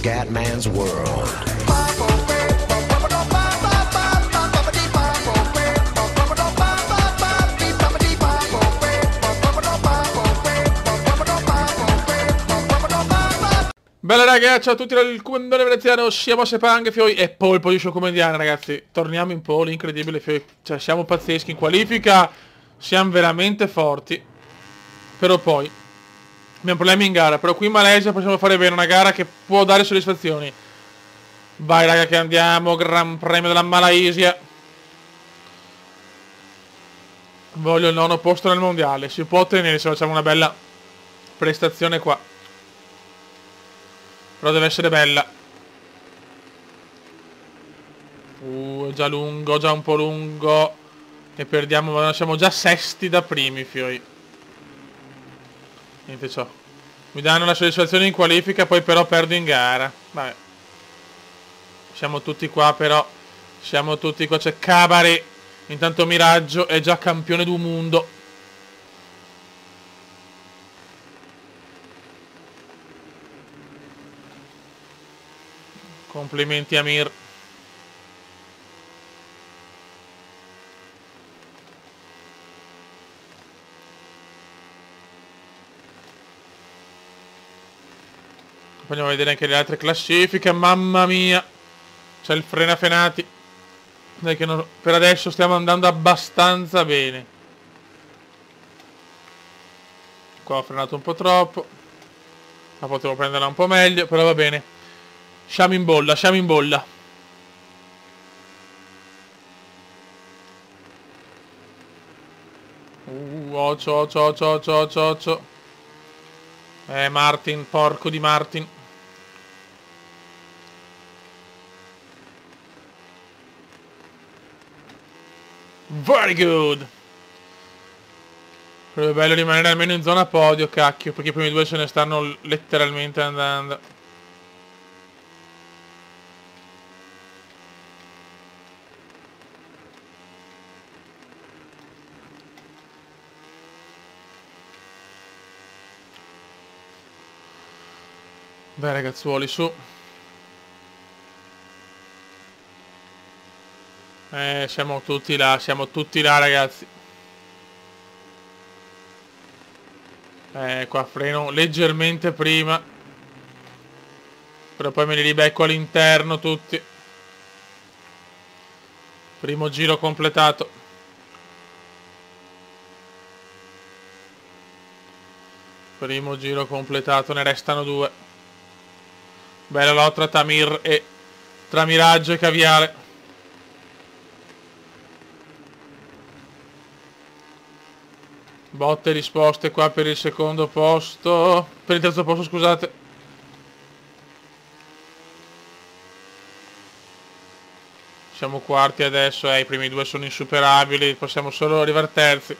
Scatman's World. Bella raga, ciao a tutti dal comandante veneziano, siamo a Sepang, Fioi e pole position comediana ragazzi. Torniamo in pole, incredibile Fioi, cioè siamo pazzeschi in qualifica, siamo veramente forti. Però poi abbiamo problemi in gara, però qui in Malesia possiamo fare bene, una gara che può dare soddisfazioni. Vai raga che andiamo, Gran Premio della Malaysia. Voglio il nono posto nel mondiale, si può ottenere se facciamo una bella prestazione qua. Però deve essere bella. È già lungo, già un po' lungo. E perdiamo, ma siamo già sesti da primi, Fioi. Niente ciò. Mi danno la soddisfazione in qualifica, poi però perdo in gara. Vabbè. Siamo tutti qua però. Siamo tutti qua, c'è Cabaret. Intanto Miraggio è già campione del mondo. Complimenti a Mir. Poi andiamo a vedere anche le altre classifiche. Mamma mia. C'è il frenafenati. Dai che per adesso stiamo andando abbastanza bene. Qua ho frenato un po' troppo. Ma potevo prenderla un po' meglio. Però va bene. Siamo in bolla, siamo in bolla. Occio. Martin, porco di Martin. Very good. Sarebbe bello rimanere almeno in zona podio, cacchio, perché i primi due se ne stanno letteralmente andando. Beh ragazzuoli, su. Siamo tutti là ragazzi. Qua freno leggermente prima. Però poi me li ribecco all'interno tutti. Primo giro completato. Primo giro completato, ne restano due. Bella lotta tra Miraggio e Caviale. Botte e risposte qua per il secondo posto. Per il terzo posto, scusate. Siamo quarti adesso, i primi due sono insuperabili, possiamo solo arrivare terzi.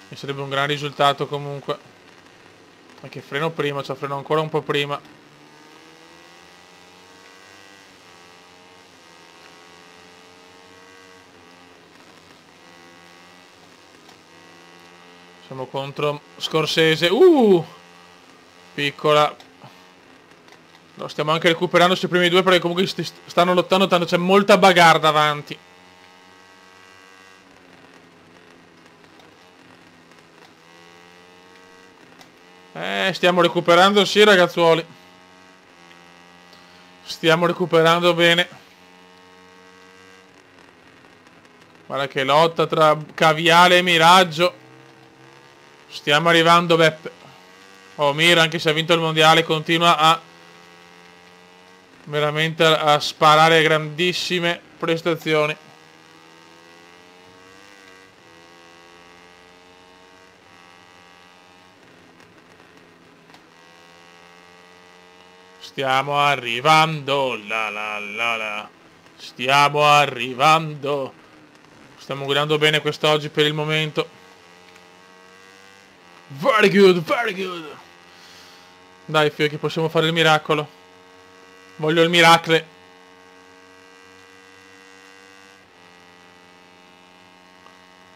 E sarebbe un gran risultato comunque. Anche freno prima, cioè freno ancora un po' prima. Siamo contro Scorsese. Piccola. No, stiamo anche recuperando sui primi due perché comunque stanno lottando tanto. C'è molta bagarre davanti. Stiamo recuperando, sì ragazzuoli. Stiamo recuperando bene. Guarda che lotta tra Caviale e Miraggio. Stiamo arrivando Beppe. Mir, anche se ha vinto il mondiale, continua a veramente a sparare grandissime prestazioni. Stiamo arrivando, la. Stiamo arrivando. Stiamo guidando bene quest'oggi per il momento. Very good, very good. Dai Fio che possiamo fare il miracolo. Voglio il miracle.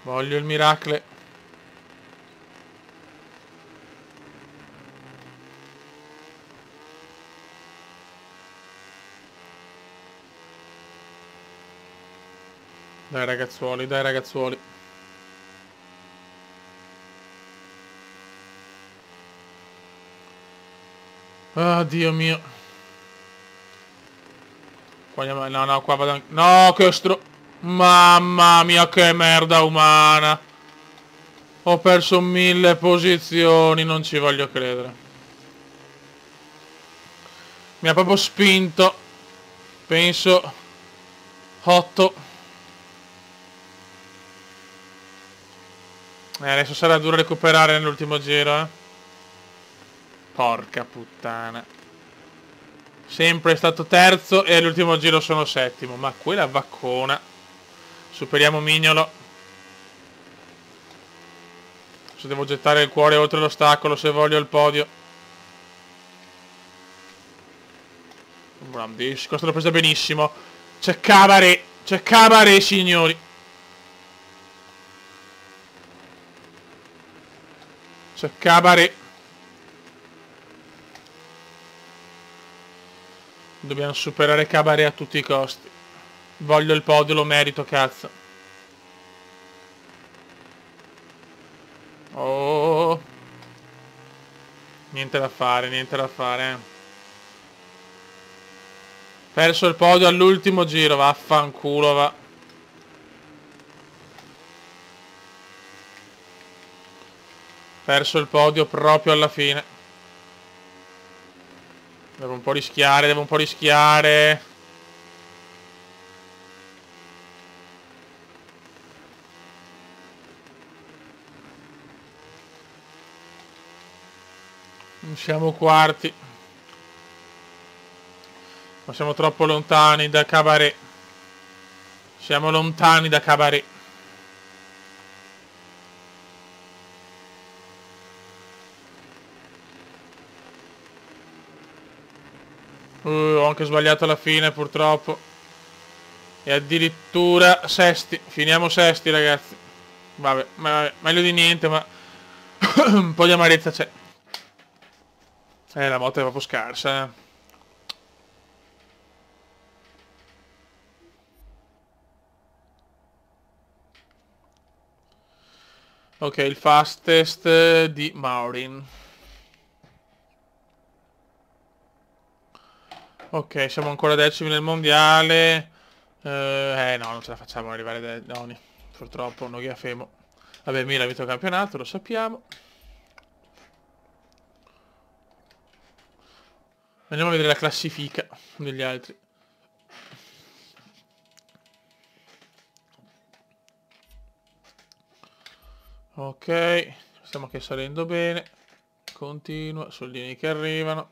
Voglio il miracle. Dai ragazzuoli, dai ragazzuoli. Ah, Dio mio. Qua no, no, qua vado anche... No, che Mamma mia, che merda umana. Ho perso 1000 posizioni, non ci voglio credere. Mi ha proprio spinto. Penso 8. Adesso sarà duro recuperare nell'ultimo giro, eh. Porca puttana. Sempre stato terzo e all'ultimo giro sono settimo. Ma quella vaccona. Superiamo Mignolo. Se devo gettare il cuore oltre l'ostacolo se voglio il podio. Brandis, questo l'ho presa benissimo. C'è Cabaret, signori. C'è Cabaret. Dobbiamo superare Cabaret a tutti i costi. Voglio il podio, lo merito, cazzo. Oh. Niente da fare, niente da fare. Perso il podio all'ultimo giro, vaffanculo, va. Perso il podio proprio alla fine. Devo un po' rischiare, devo un po' rischiare. Non siamo quarti. Ma siamo troppo lontani da Cabaret. Siamo lontani da Cabaret. Ho anche sbagliato alla fine purtroppo. E addirittura sesti. Finiamo sesti ragazzi. Vabbè, meglio di niente, ma un po' di amarezza c'è. La moto è proprio scarsa, eh. Ok, il fastest di Maureen. Ok, siamo ancora decimi nel mondiale. No, non ce la facciamo ad arrivare ai noni. Purtroppo, non ghiafemo. Vabbè, Milan ha vinto il campionato, lo sappiamo. Andiamo a vedere la classifica degli altri. Ok, stiamo anche salendo bene. Continua, soldini che arrivano.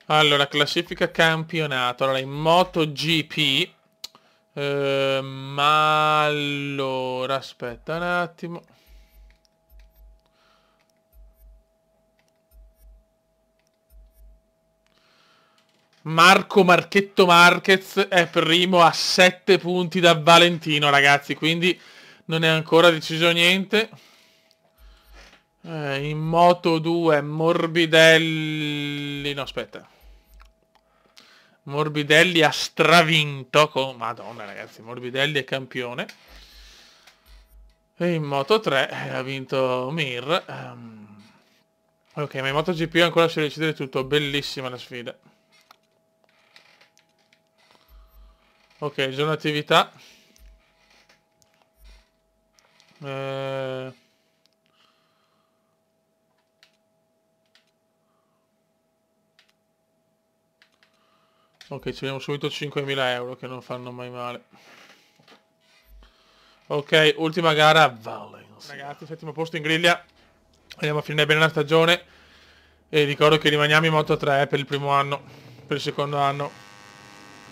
Allora, classifica campionato. Allora, in MotoGP. Ma allora, aspetta un attimo. Marchetto Marquez è primo a 7 punti da Valentino, ragazzi. Quindi non è ancora deciso niente. In Moto 2 Morbidelli. No, aspetta. Morbidelli ha stravinto con... Madonna ragazzi, Morbidelli è campione. E in Moto 3 ha vinto Mir. Ok, ma in MotoGP ancora si decide tutto. Bellissima la sfida. Ok, giorno attività. Ok, ci abbiamo subito 5.000 euro che non fanno mai male. Ok, ultima gara, Valencia. Ragazzi, settimo posto in griglia. Andiamo a finire bene la stagione. E ricordo che rimaniamo in Moto 3 per il primo anno. Per il secondo anno.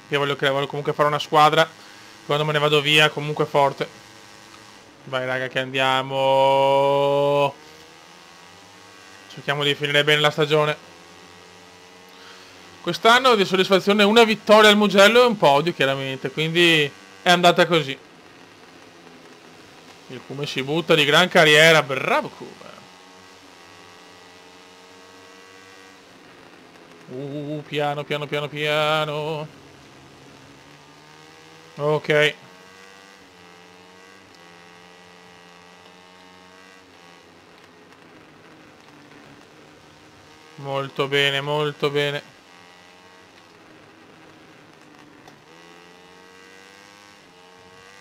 Io voglio comunque fare una squadra. Quando me ne vado via, comunque forte. Vai raga che andiamo. Cerchiamo di finire bene la stagione. Quest'anno di soddisfazione una vittoria al Mugello e un podio chiaramente, quindi è andata così. Il Come si butta di gran carriera, bravo Come. Piano. Ok. Molto bene, molto bene.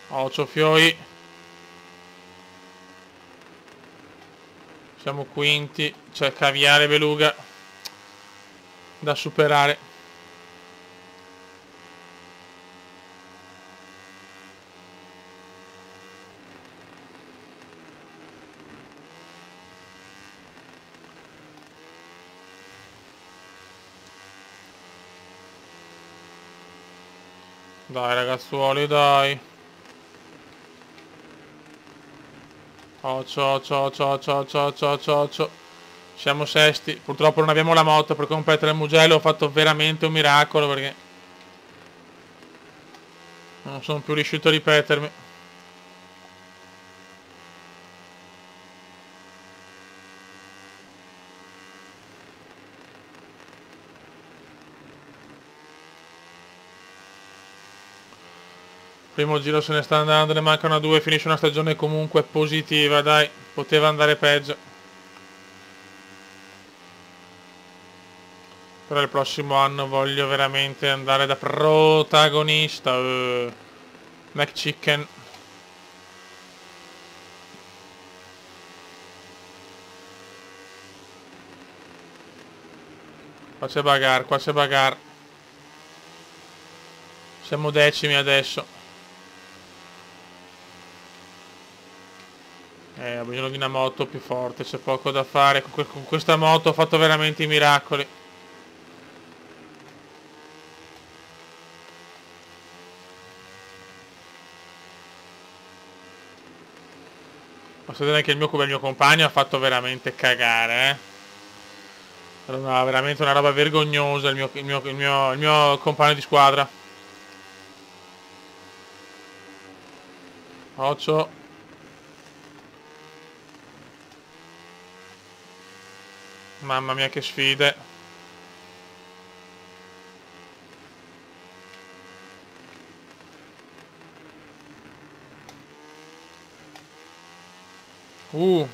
Ocio Fioi. Siamo quinti. C'è Caviale Beluga da superare. Dai ragazzuoli, dai. Ocio, ocio, ocio, ocio, ocio, ocio, ocio, ocio. Siamo sesti. Purtroppo non abbiamo la moto per competere al Mugello. Ho fatto veramente un miracolo perché non sono più riuscito a ripetermi. Primo giro se ne sta andando, ne mancano due, finisce una stagione comunque positiva, dai, poteva andare peggio. Però il prossimo anno voglio veramente andare da protagonista. McChicken. Qua c'è bagarre, qua c'è bagarre. Siamo decimi adesso. Ho bisogno di una moto più forte, c'è poco da fare. Con questa moto ho fatto veramente i miracoli. Posso dire che il mio compagno ha fatto veramente cagare, Era veramente una roba vergognosa il mio compagno di squadra. Occhio. Mamma mia che sfide. Uh.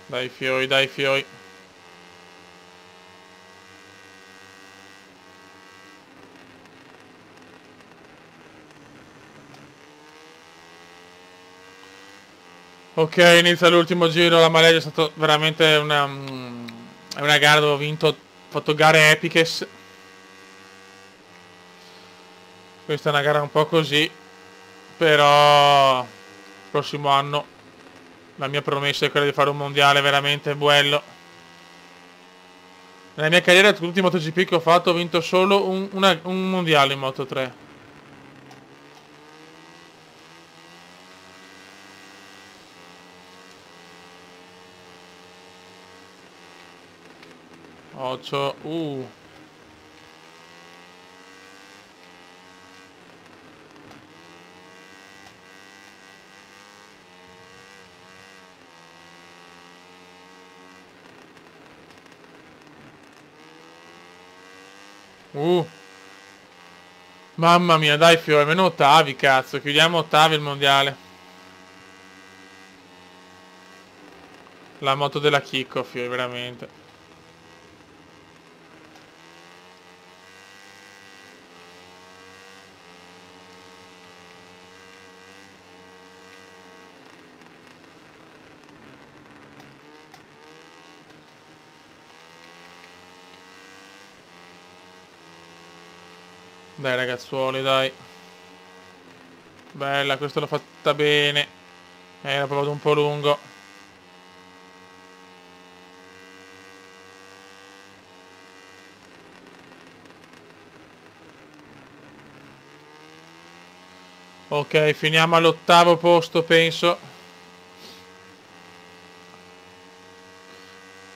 Dai fioi, dai fioi. Ok, inizia l'ultimo giro, la Malaysia è stata veramente è una gara dove ho vinto, ho fatto gare epiche. Questa è una gara un po' così, però il prossimo anno la mia promessa è quella di fare un mondiale veramente bello. Nella mia carriera, tutti i MotoGP che ho fatto, ho vinto solo un mondiale in Moto 3. Occhio, uh. Mamma mia, dai Fio, almeno ottavi, cazzo. Chiudiamo ottavi il mondiale. La moto della Chicco, Fio, veramente. Dai ragazzuoli, dai. Bella, questa l'ho fatta bene. Era proprio un po' lungo. Ok, finiamo all'8º posto, penso.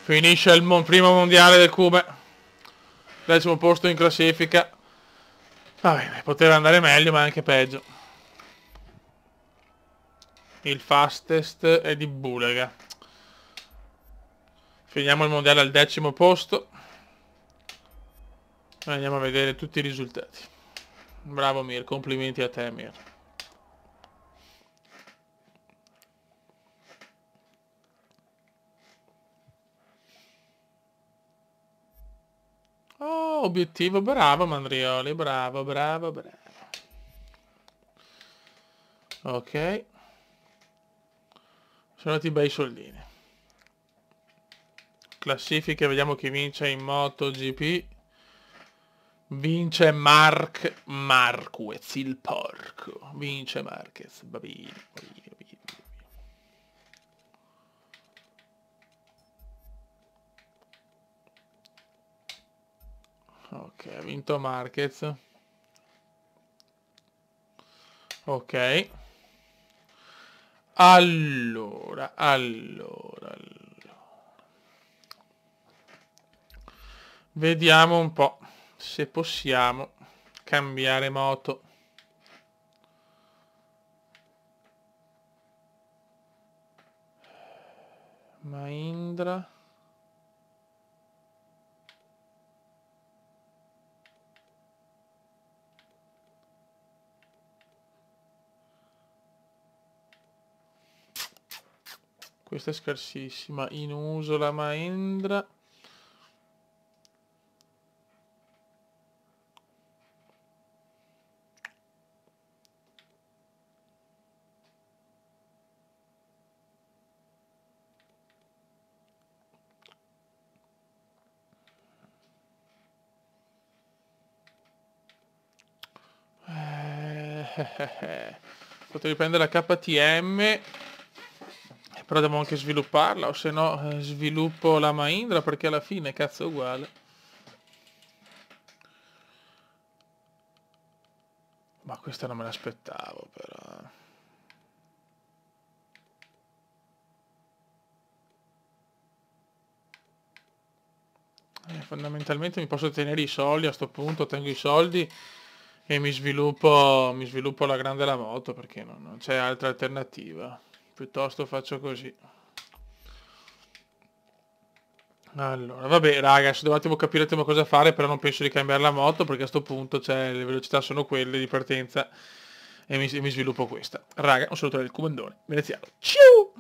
Finisce il primo mondiale del Cube. 10º posto in classifica. Vabbè, poteva andare meglio, ma anche peggio. Il fastest è di Bulega. Finiamo il mondiale al 10° posto. Andiamo a vedere tutti i risultati. Bravo Mir, complimenti a te Mir. Oh, obiettivo, bravo Mandrioli, bravo, bravo, bravo. Ok. Sono andati bei soldini. Classifiche, vediamo chi vince in MotoGP. Vince Marc Marquez, il porco. Vince Marquez, va bene, va bene, va bene. Ok, ha vinto Marquez. Ok. Allora. Vediamo un po' se possiamo cambiare moto. Mahindra. Questa è scarsissima. In uso la Mahindra. Potrei prendere la KTM. Però devo anche svilupparla, o se no sviluppo la Mahindra, perché alla fine cazzo è uguale. Ma questa non me l'aspettavo però. Fondamentalmente mi posso tenere i soldi a sto punto, tengo i soldi e mi sviluppo la grande la moto, perché non c'è altra alternativa. Piuttosto faccio così. Allora, vabbè ragazzi, devo un attimo capire cosa fare, però non penso di cambiare la moto, perché a sto punto le velocità sono quelle di partenza e mi sviluppo questa. Raga, un saluto del comandone veneziano. Ciao!